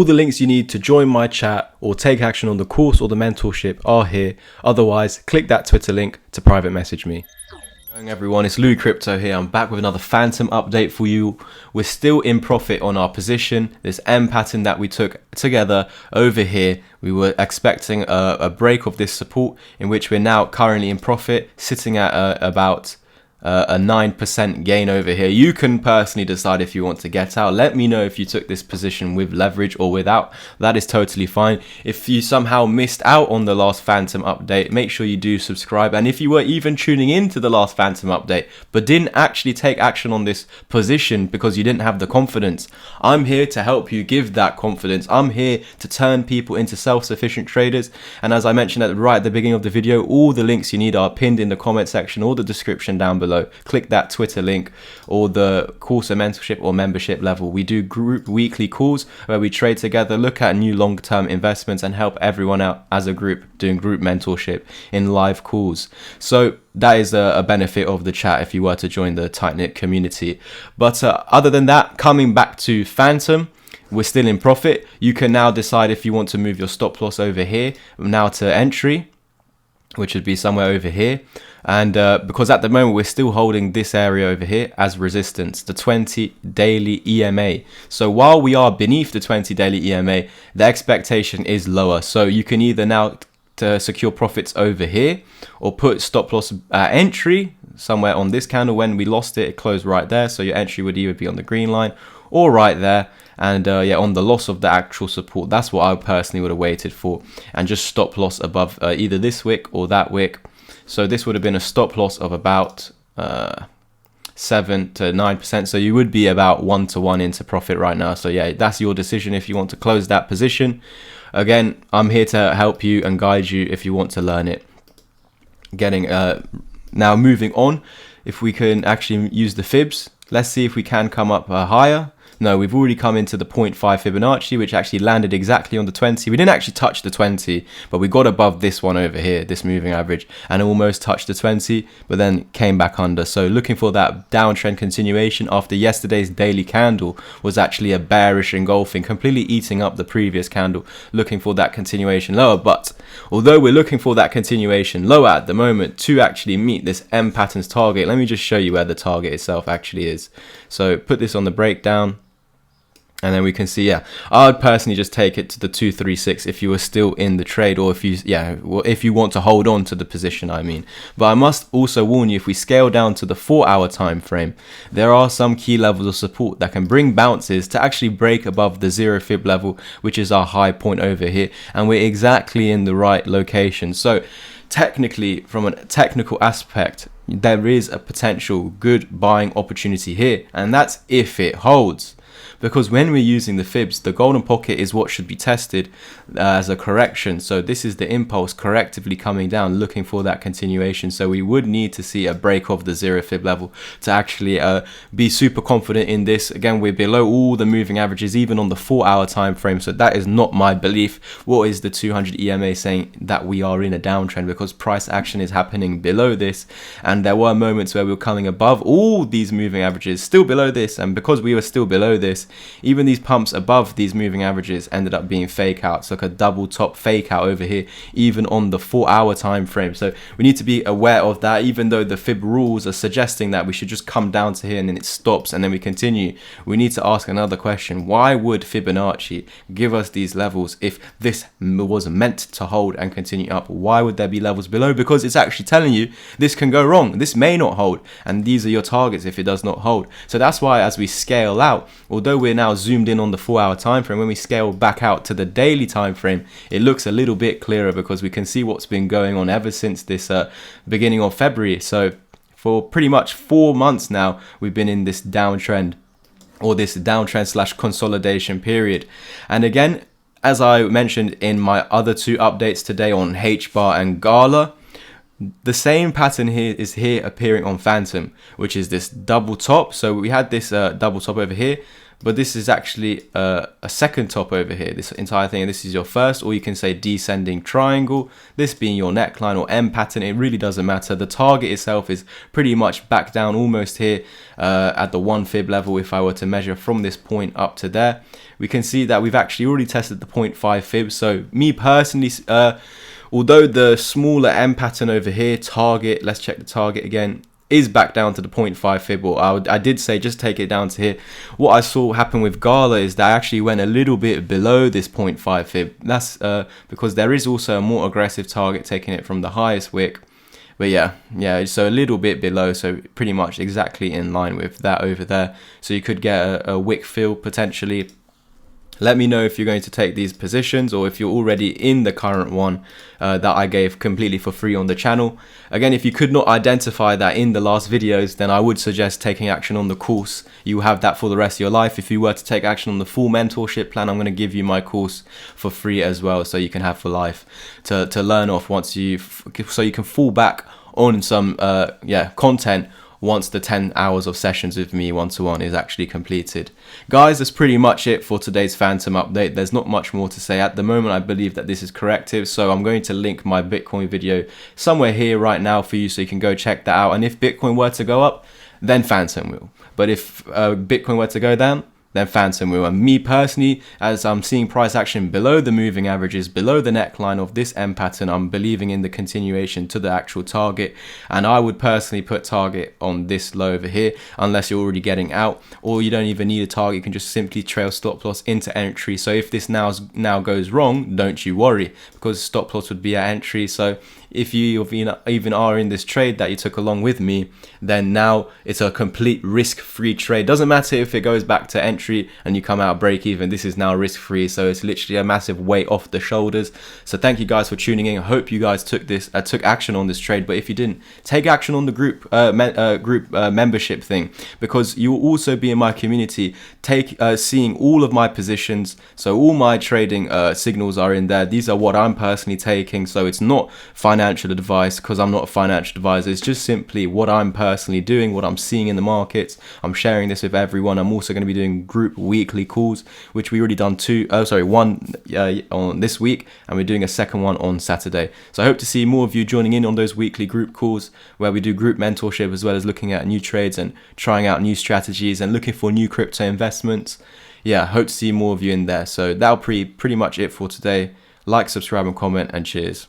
All the links you need to join my chat or take action on the course or the mentorship are here. Otherwise, click that Twitter link to private message me. Going everyone, it's Louis Crypto here. I'm back with another Fantom update for you. We're still in profit on our position. This M pattern that we took together over here, we were expecting a break of this support, in which we're now currently in profit, sitting at about a 9% gain over here. You can personally decide if you want to get out. Let me know if you took this position with leverage or without. That is totally fine. If you somehow missed out on the last Fantom update, make sure you do subscribe. And if you were even tuning into the last Fantom update but didn't actually take action on this position because you didn't have the confidence, I'm here to help you give that confidence. I'm here to turn people into self-sufficient traders. And as I mentioned right at the beginning of the video, all the links you need are pinned in the comment section or the description down below. Click that Twitter link or the course or mentorship or membership level. We do group weekly calls where we trade together, look at new long-term investments, and help everyone out as a group, doing group mentorship in live calls. So that is a benefit of the chat if you were to join the tight-knit community. But other than that, coming back to Fantom, we're still in profit. You can now decide if you want to move your stop loss over here now to entry, which would be somewhere over here. And because at the moment we're still holding this area over here as resistance, the 20 daily EMA. So while we are beneath the 20 daily EMA, the expectation is lower. So you can either now to secure profits over here or put stop loss entry somewhere on this candle. When we lost it, it closed right there. So your entry would either be on the green line or right there. And yeah, on the loss of the actual support, that's what I personally would have waited for, and just stop loss above either this wick or that wick. So this would have been a stop loss of about 7 to 9%. So you would be about 1-to-1 into profit right now. So yeah, that's your decision if you want to close that position. Again, I'm here to help you and guide you if you want to learn it. Now moving on, if we can actually use the fibs, let's see if we can come up higher. No, we've already come into the 0.5 Fibonacci, which actually landed exactly on the 20. We didn't actually touch the 20, but we got above this one over here, this moving average, and almost touched the 20, but then came back under. So looking for that downtrend continuation after yesterday's daily candle was actually a bearish engulfing, completely eating up the previous candle, looking for that continuation lower. But although we're looking for that continuation lower at the moment to actually meet this M pattern's target, let me just show you where the target itself actually is. So put this on the breakdown. And then we can see, yeah, I'd personally just take it to the 236 if you were still in the trade, or if you want to hold on to the position, I mean. But I must also warn you, if we scale down to the 4-hour time frame, there are some key levels of support that can bring bounces to actually break above the 0 fib level, which is our high point over here, and we're exactly in the right location. So technically, from a technical aspect, there is a potential good buying opportunity here, and that's if it holds. Because when we're using the fibs, the golden pocket is what should be tested as a correction. So this is the impulse correctively coming down, looking for that continuation. So we would need to see a break of the 0 fib level to actually be super confident in this. Again, we're below all the moving averages, even on the 4-hour time frame. So that is not my belief. What is the 200 EMA saying? That we are in a downtrend, because price action is happening below this. And there were moments where we were coming above all these moving averages, still below this. And because we were still below this, even these pumps above these moving averages ended up being fake outs, like a double top fake out over here, even on the 4-hour time frame. So we need to be aware of that, even though the fib rules are suggesting that we should just come down to here and then it stops and then we continue. We need to ask another question. Why would Fibonacci give us these levels if this was meant to hold and continue up? Why would there be levels below? Because it's actually telling you this can go wrong, this may not hold, and these are your targets if it does not hold. So that's why as we scale out, although we're now zoomed in on the 4-hour time frame, when we scale back out to the daily time frame, it looks a little bit clearer, because we can see what's been going on ever since this beginning of February. So for pretty much 4 months now, we've been in this downtrend, or this downtrend slash consolidation period. And again, as I mentioned in my other 2 updates today on H-bar and Gala, the same pattern here is here appearing on Fantom, which is this double top. So we had this double top over here, but this is actually a second top over here, this entire thing, and this is your first, or you can say descending triangle, this being your neckline or M pattern. It really doesn't matter. The target itself is pretty much back down almost here at the 1 fib level. If I were to measure from this point up to there, we can see that we've actually already tested the 0.5 fib. So me personally, although the smaller M pattern over here, target, let's check the target again, is back down to the 0.5 fib, or I did say just take it down to here. What I saw happen with Gala is that I actually went a little bit below this 0.5 fib. That's because there is also a more aggressive target taking it from the highest wick. But yeah, so a little bit below, so pretty much exactly in line with that over there. So you could get a wick fill potentially. Let me know if you're going to take these positions, or if you're already in the current one that I gave completely for free on the channel. Again, if you could not identify that in the last videos, then I would suggest taking action on the course. You have that for the rest of your life. If you were to take action on the full mentorship plan, I'm going to give you my course for free as well, so you can have for life to learn off once so you can fall back on some content once the 10 hours of sessions with me one-to-one is actually completed. Guys, that's pretty much it for today's Fantom update. There's not much more to say. At the moment, I believe that this is corrective, so I'm going to link my Bitcoin video somewhere here right now for you, so you can go check that out. And if Bitcoin were to go up, then Fantom will. But if Bitcoin were to go down, then Fantom will. And me personally, as I'm seeing price action below the moving averages, below the neckline of this M pattern, I'm believing in the continuation to the actual target. And I would personally put target on this low over here, unless you're already getting out, or you don't even need a target. You can just simply trail stop loss into entry. So if this now goes wrong, don't you worry, because stop loss would be at entry. So if you even are in this trade that you took along with me, then now it's a complete risk-free trade. Doesn't matter if it goes back to entry and you come out break even, this is now risk-free. So it's literally a massive weight off the shoulders. So thank you guys for tuning in. I hope you guys took action on this trade. But if you didn't, take action on the group membership thing, because you will also be in my community, seeing all of my positions. So all my trading signals are in there. These are what I'm personally taking. So it's not financial advice, because I'm not a financial advisor. It's just simply what I'm personally doing, what I'm seeing in the markets. I'm sharing this with everyone. I'm also going to be doing group weekly calls, which we already done one on this week, and we're doing a second one on Saturday. So I hope to see more of you joining in on those weekly group calls, where we do group mentorship, as well as looking at new trades and trying out new strategies and looking for new crypto investments. Yeah, I hope to see more of you in there. So that'll pretty much it for today. Like, subscribe and comment, and cheers.